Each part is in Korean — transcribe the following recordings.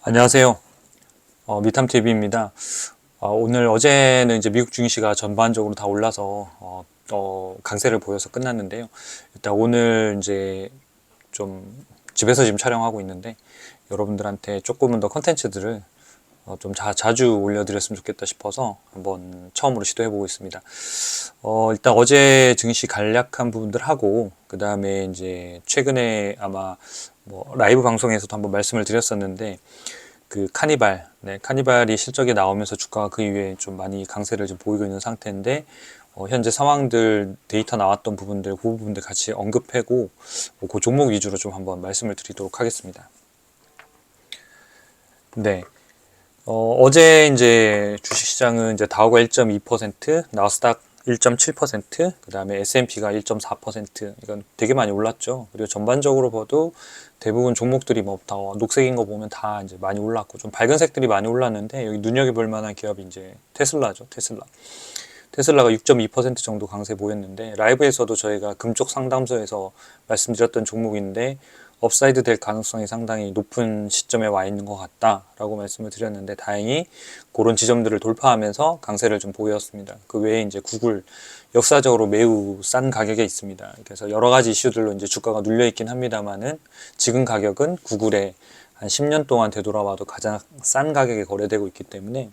안녕하세요. 미탐TV입니다. 오늘 어제는 이제 미국 증시가 전반적으로 다 올라서 강세를 보여서 끝났는데요. 일단 오늘 이제 좀 집에서 지금 촬영하고 있는데 여러분들한테 조금은 더 컨텐츠들을 좀 자주 올려드렸으면 좋겠다 싶어서 한번 처음으로 시도해보고 있습니다. 일단 어제 증시 간략한 부분들 하고 그 다음에 이제 최근에 아마 뭐 라이브 방송에서도 한번 말씀을 드렸었는데 그 카니발, 카니발이 실적이 나오면서 주가가 그 이후에 좀 많이 강세를 좀 보이고 있는 상태인데 현재 상황들 데이터 나왔던 부분들 그 부분들 같이 언급하고 그 종목 위주로 좀 한번 말씀을 드리도록 하겠습니다. 네. 어제 이제 주식시장은 이제 다우가 1.2%, 나스닥 1.7%, 그 다음에 S&P가 1.4%, 이건 되게 많이 올랐죠. 그리고 전반적으로 봐도 대부분 종목들이 뭐 다 녹색인 거 보면 다 이제 많이 올랐고, 좀 밝은 색들이 많이 올랐는데, 여기 눈여겨볼 만한 기업이 이제 테슬라죠, 테슬라. 테슬라가 6.2% 정도 강세 보였는데, 라이브에서도 저희가 금쪽 상담소에서 말씀드렸던 종목인데, 업사이드 될 가능성이 상당히 높은 시점에 와 있는 것 같다라고 말씀을 드렸는데 다행히 그런 지점들을 돌파하면서 강세를 좀 보였습니다. 그 외에 이제 구글 역사적으로 매우 싼 가격에 있습니다. 그래서 여러 가지 이슈들로 이제 주가가 눌려 있긴 합니다만은 지금 가격은 구글의 한 10년 동안 되돌아봐도 가장 싼 가격에 거래되고 있기 때문에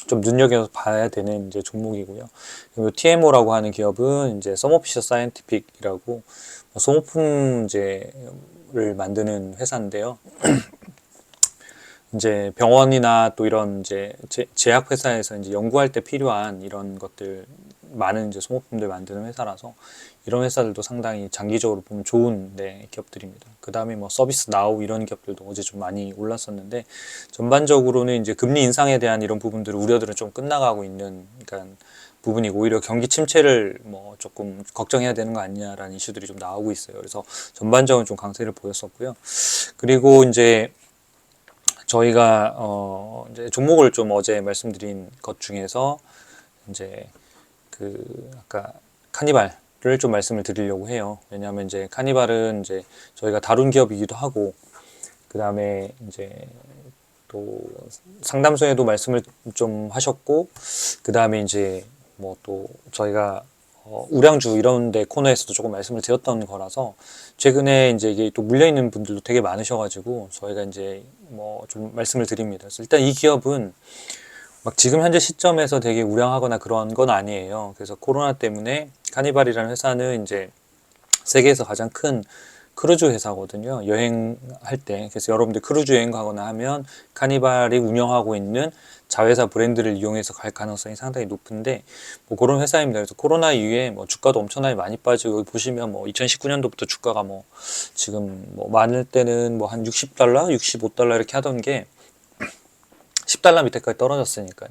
좀 눈여겨 봐야 되는 이제 종목이고요. 그리고 TMO라고 하는 기업은 이제 서머피셔 사이언티픽이라고 소모품 이제를 만드는 회사인데요. 이제 병원이나 또 이런 이제 제약 회사에서 이제 연구할 때 필요한 이런 것들 많은 이제 소모품들 만드는 회사라서 이런 회사들도 상당히 장기적으로 보면 좋은 기업들입니다. 그 다음에 뭐 서비스 나우 이런 기업들도 어제 좀 많이 올랐었는데 전반적으로는 이제 금리 인상에 대한 이런 부분들 우려들은 좀 끝나가고 있는 그러니까 부분이고 오히려 경기 침체를 뭐 조금 걱정해야 되는 거 아니냐라는 이슈들이 좀 나오고 있어요. 그래서 전반적으로 좀 강세를 보였었고요. 그리고 이제 저희가 이제 종목을 좀 어제 말씀드린 것 중에서 이제 그 아까 카니발을 좀 말씀을 드리려고 해요. 왜냐하면 이제 카니발은 이제 저희가 다룬 기업이기도 하고 그 다음에 이제 또 상담소에도 말씀을 좀 하셨고 그 다음에 이제 뭐 또 저희가 우량주 이런 데 코너에서도 조금 말씀을 드렸던 거라서 최근에 이제 이게 또 물려있는 분들도 되게 많으셔가지고 저희가 이제 뭐 좀 말씀을 드립니다. 그래서 일단 이 기업은 막 지금 현재 시점에서 되게 우량하거나 그런 건 아니에요. 그래서 코로나 때문에 카니발이라는 회사는 이제 세계에서 가장 큰 크루즈 회사거든요. 여행할 때. 그래서 여러분들 크루즈 여행 가거나 하면 카니발이 운영하고 있는 자회사 브랜드를 이용해서 갈 가능성이 상당히 높은데 뭐 그런 회사입니다. 그래서 코로나 이후에 뭐 주가도 엄청나게 많이 빠지고 여기 보시면 뭐 2019년도부터 주가가 뭐 지금 뭐 많을 때는 뭐 한 60달러, 65달러 이렇게 하던 게 10달러 밑에까지 떨어졌으니까요.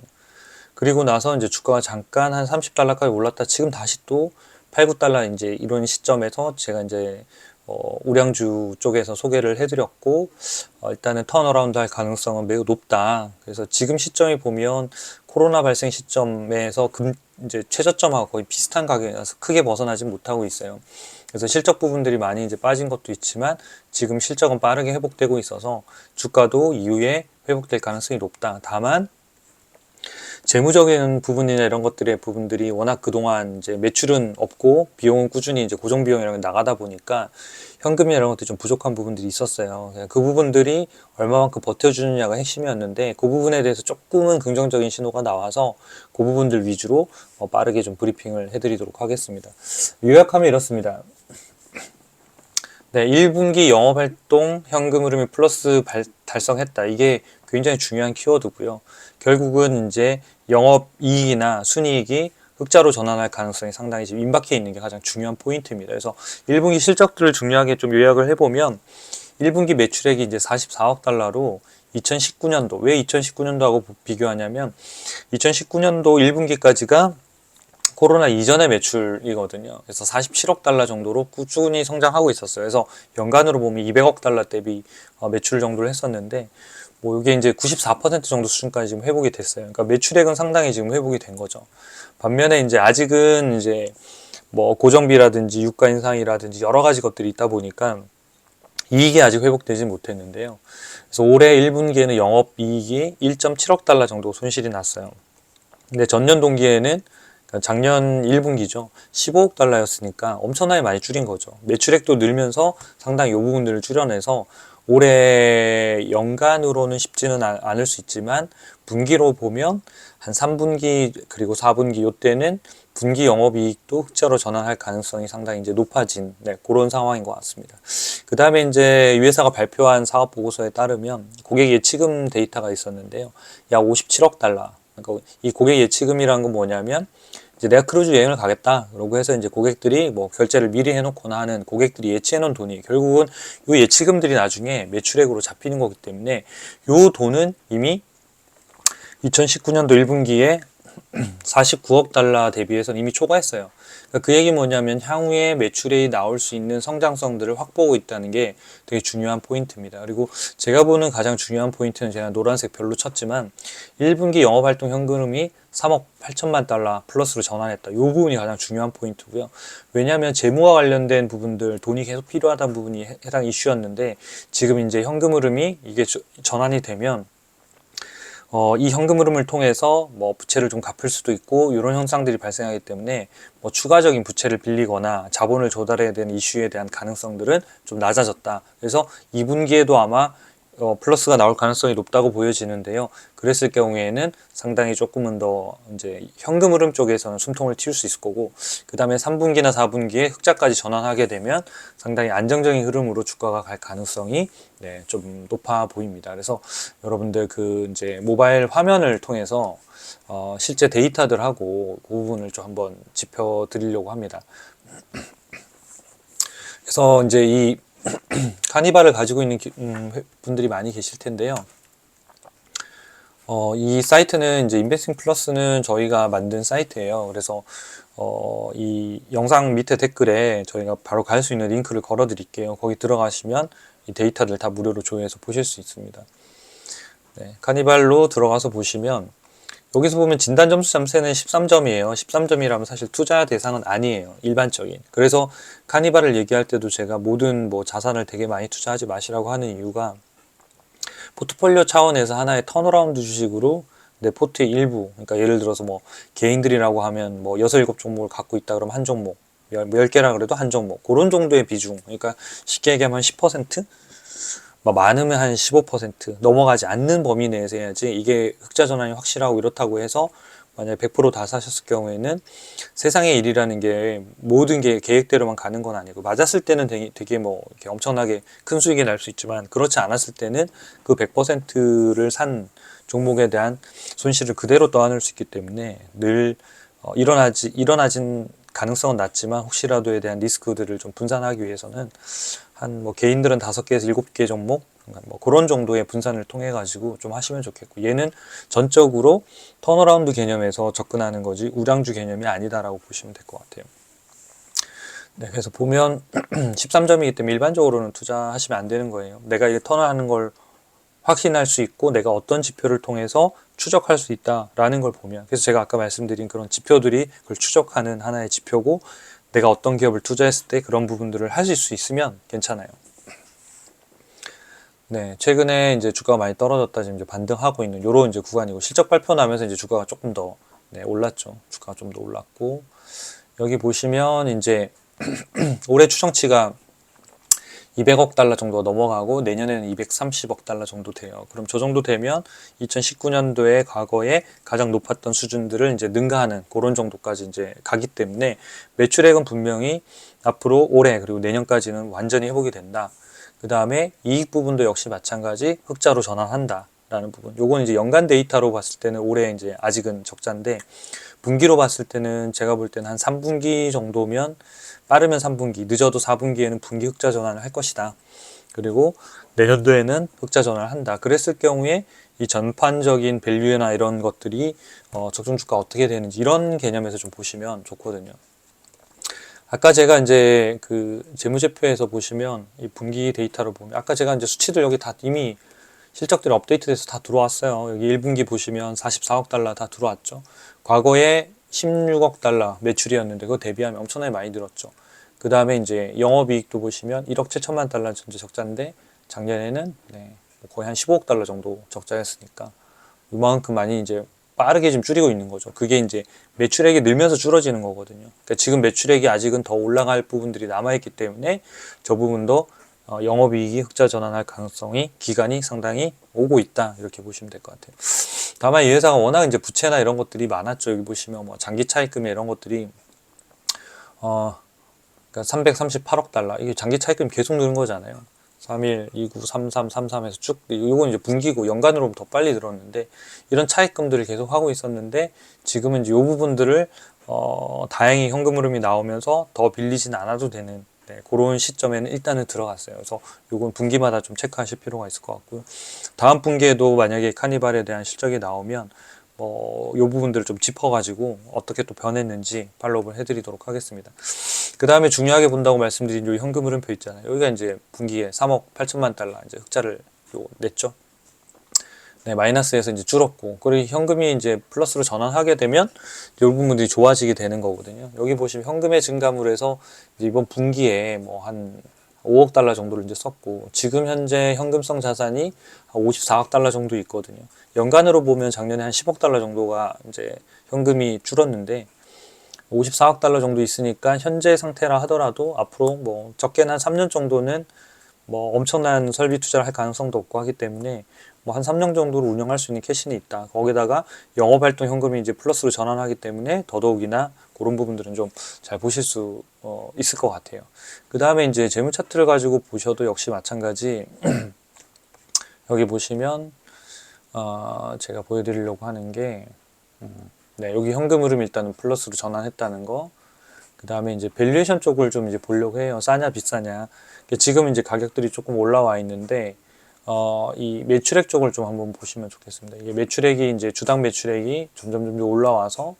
그리고 나서 이제 주가가 잠깐 한 30달러까지 올랐다 지금 다시 또 8, 9달러 이제 이런 시점에서 제가 이제 우량주 쪽에서 소개를 해드렸고 일단은 턴어라운드 할 가능성은 매우 높다. 그래서 지금 시점에 보면 코로나 발생 시점에서 이제 최저점하고 거의 비슷한 가격이라서 크게 벗어나지 못하고 있어요. 그래서 실적 부분들이 많이 이제 빠진 것도 있지만 지금 실적은 빠르게 회복되고 있어서 주가도 이후에 회복될 가능성이 높다. 다만 재무적인 부분이나 이런 것들의 부분들이 워낙 그동안 이제 매출은 없고 비용은 꾸준히 이제 고정 비용이라고 나가다 보니까 현금이나 이런 것들이 좀 부족한 부분들이 있었어요. 그 부분들이 얼마만큼 버텨주느냐가 핵심이었는데 그 부분에 대해서 조금은 긍정적인 신호가 나와서 그 부분들 위주로 빠르게 좀 브리핑을 해드리도록 하겠습니다. 요약하면 이렇습니다. 네, 1분기 영업활동 현금 흐름이 플러스 달성했다. 이게 굉장히 중요한 키워드고요. 결국은 이제 영업이익이나 순이익이 흑자로 전환할 가능성이 상당히 지금 임박해 있는 게 가장 중요한 포인트입니다. 그래서 1분기 실적들을 중요하게 좀 요약을 해보면 1분기 매출액이 이제 44억 달러로 2019년도, 왜 2019년도하고 비교하냐면 2019년도 1분기까지가 코로나 이전의 매출이거든요. 그래서 47억 달러 정도로 꾸준히 성장하고 있었어요. 그래서 연간으로 보면 200억 달러 대비 매출 정도를 했었는데 뭐 이게 이제 94% 정도 수준까지 지금 회복이 됐어요. 그러니까 매출액은 상당히 지금 회복이 된 거죠. 반면에 이제 아직은 이제 뭐 고정비라든지 유가 인상이라든지 여러 가지 것들이 있다 보니까 이익이 아직 회복되지 못했는데요. 그래서 올해 1분기에는 영업이익이 1.7억 달러 정도 손실이 났어요. 근데 전년 동기에는 그러니까 작년 1분기죠. 15억 달러였으니까 엄청나게 많이 줄인 거죠. 매출액도 늘면서 상당히 이 부분들을 줄여내서 올해 연간으로는 쉽지는 않을 수 있지만 분기로 보면 한 3분기 그리고 4분기 이때는 분기 영업이익도 흑자로 전환할 가능성이 상당히 이제 높아진 그런 상황인 것 같습니다. 그 다음에 이제 이 회사가 발표한 사업 보고서에 따르면 고객 예치금 데이터가 있었는데요. 약 57억 달러. 그러니까 이 고객 예치금이라는 건 뭐냐면 이제 내가 크루즈 여행을 가겠다. 그러고 해서 이제 고객들이 뭐 결제를 미리 해놓거나 하는 고객들이 예치해놓은 돈이 결국은 이 예치금들이 나중에 매출액으로 잡히는 거기 때문에 이 돈은 이미 2019년도 1분기에 49억 달러 대비해서는 이미 초과했어요. 그러니까 그 얘기 뭐냐면 향후에 매출액이 나올 수 있는 성장성들을 확보하고 있다는 게 되게 중요한 포인트입니다. 그리고 제가 보는 가장 중요한 포인트는 제가 노란색 별로 쳤지만 1분기 영업활동 현금흐름이 3억 8천만 달러 플러스로 전환했다. 이 부분이 가장 중요한 포인트고요. 왜냐하면 재무와 관련된 부분들 돈이 계속 필요하다는 부분이 해당 이슈였는데 지금 이제 현금 흐름이 이게 전환이 되면 이 현금 흐름을 통해서 뭐 부채를 좀 갚을 수도 있고 이런 현상들이 발생하기 때문에 뭐 추가적인 부채를 빌리거나 자본을 조달해야 되는 이슈에 대한 가능성들은 좀 낮아졌다. 그래서 2분기에도 아마 플러스가 나올 가능성이 높다고 보여지는데요. 그랬을 경우에는 상당히 조금은 더 이제 현금 흐름 쪽에서는 숨통을 틔울 수 있을 거고, 그 다음에 3분기나 4분기에 흑자까지 전환하게 되면 상당히 안정적인 흐름으로 주가가 갈 가능성이 좀 높아 보입니다. 그래서 여러분들 그 이제 모바일 화면을 통해서 실제 데이터들하고 그 부분을 좀 한번 짚어 드리려고 합니다. 그래서 이제 이 카니발을 가지고 있는 분들이 많이 계실 텐데요. 이 사이트는 이제 인베스팅 플러스는 저희가 만든 사이트예요. 그래서 이 영상 밑에 댓글에 저희가 바로 갈 수 있는 링크를 걸어 드릴게요. 거기 들어가시면 이 데이터들 다 무료로 조회해서 보실 수 있습니다. 네, 카니발로 들어가서 보시면 여기서 보면 진단 점수 잠세는 13점이에요. 13점이라면 사실 투자 대상은 아니에요. 일반적인. 그래서 카니발을 얘기할 때도 제가 모든 뭐 자산을 되게 많이 투자하지 마시라고 하는 이유가 포트폴리오 차원에서 하나의 턴어라운드 주식으로 내 포트의 일부, 그러니까 예를 들어서 뭐 개인들이라고 하면 뭐 6, 7 종목을 갖고 있다 그러면 한 종목, 10개라 그래도 한 종목, 그런 정도의 비중, 그러니까 쉽게 얘기하면 10%? 뭐 많으면 한 15% 넘어가지 않는 범위 내에서 해야지 이게 흑자 전환이 확실하고 이렇다고 해서 만약에 100%다 사셨을 경우에는 세상의 일이라는 게 모든 게 계획대로만 가는 건 아니고 맞았을 때는 되게 뭐 이렇게 엄청나게 큰 수익이 날 수 있지만 그렇지 않았을 때는 그 100%를 산 종목에 대한 손실을 그대로 떠안을 수 있기 때문에 늘 일어나진 가능성은 낮지만 혹시라도에 대한 리스크들을 좀 분산하기 위해서는 한 뭐 개인들은 5개에서 7개 종목 뭐 그런 정도의 분산을 통해 가지고 좀 하시면 좋겠고, 얘는 전적으로 턴어라운드 개념에서 접근하는 거지 우량주 개념이 아니다라고 보시면 될 것 같아요. 네, 그래서 보면 13점이기 때문에 일반적으로는 투자하시면 안 되는 거예요. 내가 이게 턴하는 걸 확신할 수 있고 내가 어떤 지표를 통해서 추적할 수 있다라는 걸 보면, 그래서 제가 아까 말씀드린 그런 지표들이 그걸 추적하는 하나의 지표고 내가 어떤 기업을 투자했을 때 그런 부분들을 하실 수 있으면 괜찮아요. 네, 최근에 이제 주가가 많이 떨어졌다 지금 이제 반등하고 있는 요런 이제 구간이고, 실적 발표 나면서 이제 주가가 조금 더 올랐죠. 주가가 좀 더 올랐고, 여기 보시면 이제 올해 추정치가 200억 달러 정도 넘어가고 내년에는 230억 달러 정도 돼요. 그럼 저 정도 되면 2019년도에 과거에 가장 높았던 수준들을 이제 능가하는 그런 정도까지 이제 가기 때문에 매출액은 분명히 앞으로 올해 그리고 내년까지는 완전히 회복이 된다. 그 다음에 이익 부분도 역시 마찬가지 흑자로 전환한다. 라는 부분. 요건 이제 연간 데이터로 봤을 때는 올해 이제 아직은 적자인데, 분기로 봤을 때는 제가 볼 때는 한 3분기 정도면, 빠르면 3분기, 늦어도 4분기에는 분기 흑자 전환을 할 것이다. 그리고 내년도에는 흑자 전환을 한다. 그랬을 경우에 이 전반적인 밸류나 이런 것들이 적정 주가 어떻게 되는지 이런 개념에서 좀 보시면 좋거든요. 아까 제가 이제 그 재무제표에서 보시면 이 분기 데이터를 보면 아까 제가 이제 수치들 여기 다 이미 실적들이 업데이트돼서 다 들어왔어요. 여기 1분기 보시면 44억 달러 다 들어왔죠. 과거에 16억 달러 매출이었는데 그거 대비하면 엄청나게 많이 늘었죠. 그 다음에 이제 영업이익도 보시면 1억 7천만 달러 전체 적자인데 작년에는 거의 한 15억 달러 정도 적자였으니까 이만큼 많이 이제 빠르게 좀 줄이고 있는 거죠. 그게 이제 매출액이 늘면서 줄어지는 거거든요. 그러니까 지금 매출액이 아직은 더 올라갈 부분들이 남아있기 때문에 저 부분도 영업이익이 흑자 전환할 가능성이 기간이 상당히 오고 있다 이렇게 보시면 될 것 같아요. 다만 이 회사가 워낙 이제 부채나 이런 것들이 많았죠. 여기 보시면 뭐 장기 차입금 이런 것들이 그러니까 338억 달러 이게 장기 차입금 계속 느는 거잖아요. 31, 29, 33, 33에서 쭉 이건 이제 분기고 연간으로 보면 더 빨리 들었는데 이런 차입금들을 계속 하고 있었는데 지금은 이제 이 부분들을 다행히 현금 흐름이 나오면서 더 빌리진 않아도 되는 그런 시점에는 일단은 들어갔어요. 그래서 이건 분기마다 좀 체크하실 필요가 있을 것 같고요. 다음 분기에도 만약에 카니발에 대한 실적이 나오면 이 부분들을 좀 짚어가지고 어떻게 또 변했는지 팔로우를 해드리도록 하겠습니다. 그 다음에 중요하게 본다고 말씀드린 요 현금 흐름표 있잖아요. 여기가 이제 분기에 3억 8천만 달러 이제 흑자를 냈죠. 네, 마이너스에서 이제 줄었고, 그리고 현금이 이제 플러스로 전환하게 되면 이 부분들이 좋아지게 되는 거거든요. 여기 보시면 현금의 증감으로 해서 이번 분기에 뭐 한 5억 달러 정도를 이제 썼고, 지금 현재 현금성 자산이 한 54억 달러 정도 있거든요. 연간으로 보면 작년에 한 10억 달러 정도가 이제 현금이 줄었는데, 54억 달러 정도 있으니까 현재 상태라 하더라도 앞으로 뭐 적게는 한 3년 정도는 뭐 엄청난 설비 투자를 할 가능성도 없고 하기 때문에 뭐 한 3년 정도로 운영할 수 있는 캐시는 있다. 거기다가 영업활동 현금이 이제 플러스로 전환하기 때문에 더더욱이나 그런 부분들은 좀 잘 보실 수 있을 것 같아요. 그 다음에 이제 재무 차트를 가지고 보셔도 역시 마찬가지 여기 보시면 제가 보여드리려고 하는 게 네, 여기 현금 흐름 일단은 플러스로 전환했다는 거. 그 다음에 이제 밸류에이션 쪽을 좀 이제 보려고 해요. 싸냐 비싸냐. 지금 이제 가격들이 조금 올라와 있는데 이 매출액 쪽을 좀 한번 보시면 좋겠습니다. 이게 매출액이 이제 주당 매출액이 점점 올라와서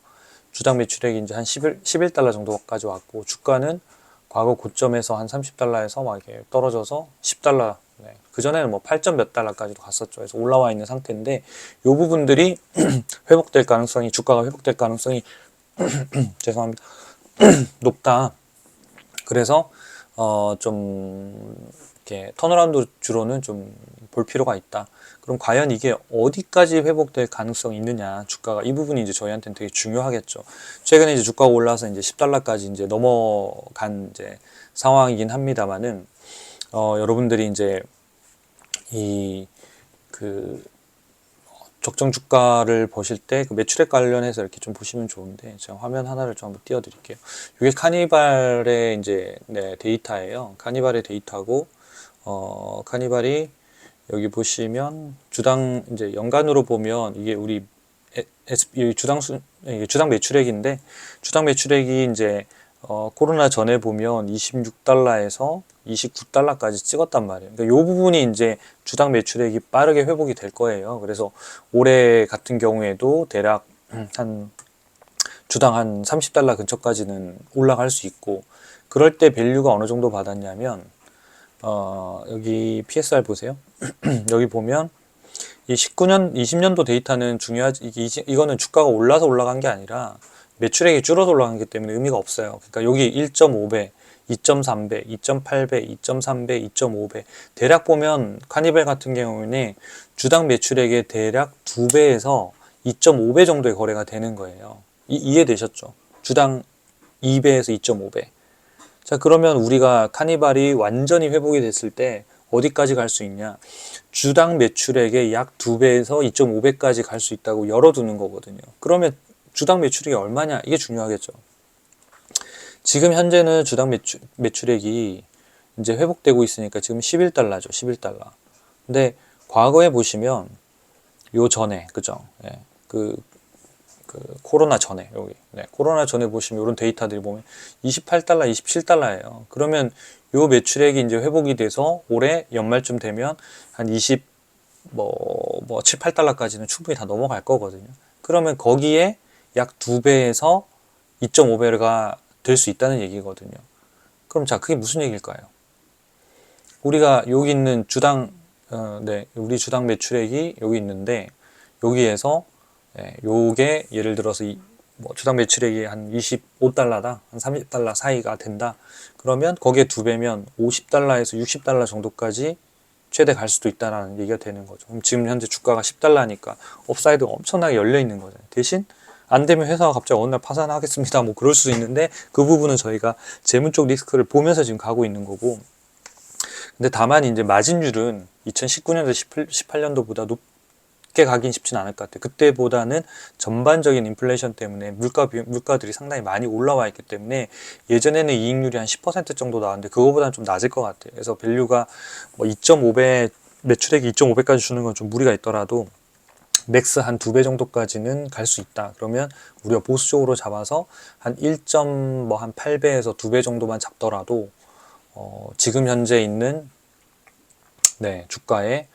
주당 매출액이 이제 한 11달러 정도까지 왔고 주가는 과거 고점에서 한 30달러에서 막 이렇게 떨어져서 10달러. 네. 그전에는 뭐 8점 몇 달러까지도 갔었죠. 그래서 올라와 있는 상태인데 이 부분들이 회복될 가능성이 주가가 회복될 가능성이 죄송합니다. 높다. 그래서 좀 이렇게 턴어라운드 주로는 좀 볼 필요가 있다. 그럼 과연 이게 어디까지 회복될 가능성이 있느냐, 주가가 이 부분이 이제 저희한테는 되게 중요하겠죠. 최근에 이제 주가가 올라서 이제 10달러까지 이제 넘어간 이제 상황이긴 합니다만은 여러분들이 이제 그 적정 주가를 보실 때 그 매출액 관련해서 이렇게 좀 보시면 좋은데 제가 화면 하나를 좀 한번 띄워드릴게요. 이게 카니발의 이제 데이터예요. 카니발의 데이터고 카니발이 여기 보시면 주당 이제 연간으로 보면 이게 우리 주당 매출액인데 주당 매출액이 이제 코로나 전에 보면 26달러에서 29달러까지 찍었단 말이에요. 그러니까 이 부분이 이제 주당 매출액이 빠르게 회복이 될 거예요. 그래서 올해 같은 경우에도 대략 한 주당 한 30달러 근처까지는 올라갈 수 있고 그럴 때 밸류가 어느 정도 받았냐면 여기 PSR 보세요. 여기 보면 이 20년도 데이터는 중요하지, 이거는 주가가 올라서 올라간 게 아니라 매출액이 줄어서 올라가기 때문에 의미가 없어요. 그러니까 여기 1.5배, 2.3배, 2.8배, 2.3배, 2.5배 대략 보면 카니발 같은 경우에는 주당 매출액의 대략 2배에서 2.5배 정도의 거래가 되는 거예요. 이해되셨죠? 주당 2배에서 2.5배. 자, 그러면 우리가 카니발이 완전히 회복이 됐을 때 어디까지 갈 수 있냐? 주당 매출액의 약 2배에서 2.5배까지 갈 수 있다고 열어두는 거거든요. 그러면 주당 매출액이 얼마냐? 이게 중요하겠죠. 지금 현재는 주당 매출액이 이제 회복되고 있으니까 지금 11달러죠. 11달러. 근데 과거에 보시면 요 전에, 그죠? 예. 그 코로나 전에, 여기. 네, 코로나 전에 보시면 이런 데이터들이 보면 28달러, 27달러예요. 그러면 요 매출액이 이제 회복이 돼서 올해 연말쯤 되면 한 7, 8달러까지는 충분히 다 넘어갈 거거든요. 그러면 거기에 약 2배에서 2.5배가 될 수 있다는 얘기거든요. 그럼 자, 그게 무슨 얘기일까요? 우리가 여기 있는 우리 주당 매출액이 여기 있는데 여기에서 요게 예를 들어서 주당 매출액이 한 25달러다, 한 30달러 사이가 된다. 그러면 거기에 2배면 50달러에서 60달러 정도까지 최대 갈 수도 있다라는 얘기가 되는 거죠. 그럼 지금 현재 주가가 10달러니까 업사이드가 엄청나게 열려 있는 거잖아요. 대신 안 되면 회사가 갑자기 어느 날 파산하겠습니다. 뭐 그럴 수도 있는데 그 부분은 저희가 재무 쪽 리스크를 보면서 지금 가고 있는 거고. 근데 다만 이제 마진율은 2019년도, 18년도보다 높게 가긴 쉽진 않을 것 같아요. 그때보다는 전반적인 인플레이션 때문에 물가들이 상당히 많이 올라와 있기 때문에 예전에는 이익률이 한 10% 정도 나왔는데 그거보다는 좀 낮을 것 같아요. 그래서 밸류가 뭐 2.5배, 매출액이 2.5배까지 주는 건 좀 무리가 있더라도 맥스 한 2배 정도까지는 갈 수 있다. 그러면 우리가 보수적으로 잡아서 한 8배에서 2배 정도만 잡더라도 지금 현재 있는 주가에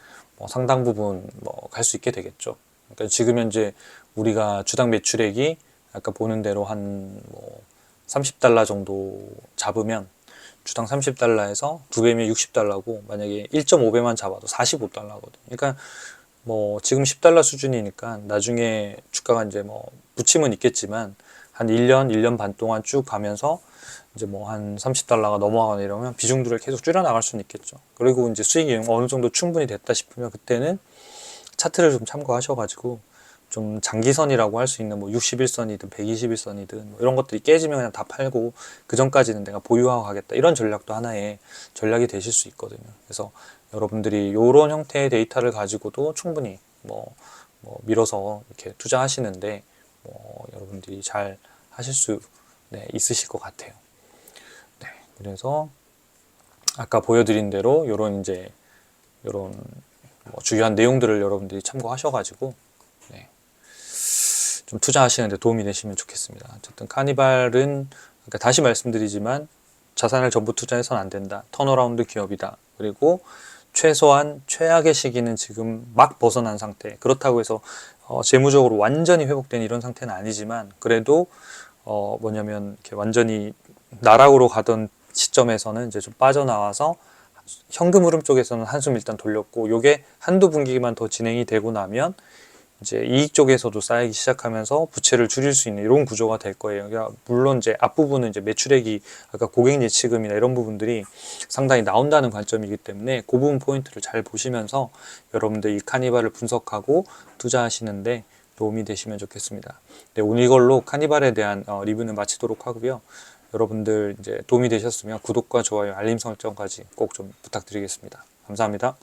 상당 부분 갈 수 있게 되겠죠. 그러니까 지금 현재 우리가 주당 매출액이 아까 보는 대로 한 30달러 정도 잡으면 주당 30달러에서 2배면 60달러고 만약에 1.5배만 잡아도 45달러거든요. 그러니까 지금 10달러 수준이니까 나중에 주가가 이제 부침은 있겠지만 한 1년, 1년 반 동안 쭉 가면서 이제 한 30달러가 넘어가거나 이러면 비중들을 계속 줄여나갈 수는 있겠죠. 그리고 이제 수익이 어느 정도 충분히 됐다 싶으면 그때는 차트를 좀 참고하셔가지고 좀 장기선이라고 할 수 있는 61선이든 121선이든 이런 것들이 깨지면 그냥 다 팔고 그 전까지는 내가 보유하고 가겠다. 이런 전략도 하나의 전략이 되실 수 있거든요. 그래서 여러분들이 이런 형태의 데이터를 가지고도 충분히 밀어서 이렇게 투자하시는데 여러분들이 잘 하실 수 있으실 것 같아요. 그래서 아까 보여드린 대로 이런 주요한 내용들을 여러분들이 참고하셔가지고 좀 투자하시는데 도움이 되시면 좋겠습니다. 어쨌든 카니발은 다시 말씀드리지만 자산을 전부 투자해서는 안 된다. 턴어라운드 기업이다. 그리고 최소한 최악의 시기는 지금 막 벗어난 상태. 그렇다고 해서 재무적으로 완전히 회복된 이런 상태는 아니지만 그래도 뭐냐면 이렇게 완전히 나락으로 가던 시점에서는 이제 좀 빠져나와서 현금 흐름 쪽에서는 한숨 일단 돌렸고 요게 한두 분기만 더 진행이 되고 나면 이제 이익 쪽에서도 쌓이기 시작하면서 부채를 줄일 수 있는 이런 구조가 될 거예요. 그러니까 물론 이제 앞부분은 이제 매출액이 아까 고객 예치금이나 이런 부분들이 상당히 나온다는 관점이기 때문에 그 부분 포인트를 잘 보시면서 여러분들 이 카니발을 분석하고 투자하시는데 도움이 되시면 좋겠습니다. 네, 오늘 이걸로 카니발에 대한 리뷰는 마치도록 하고요. 여러분들 이제 도움이 되셨으면 구독과 좋아요, 알림 설정까지 꼭 좀 부탁드리겠습니다. 감사합니다.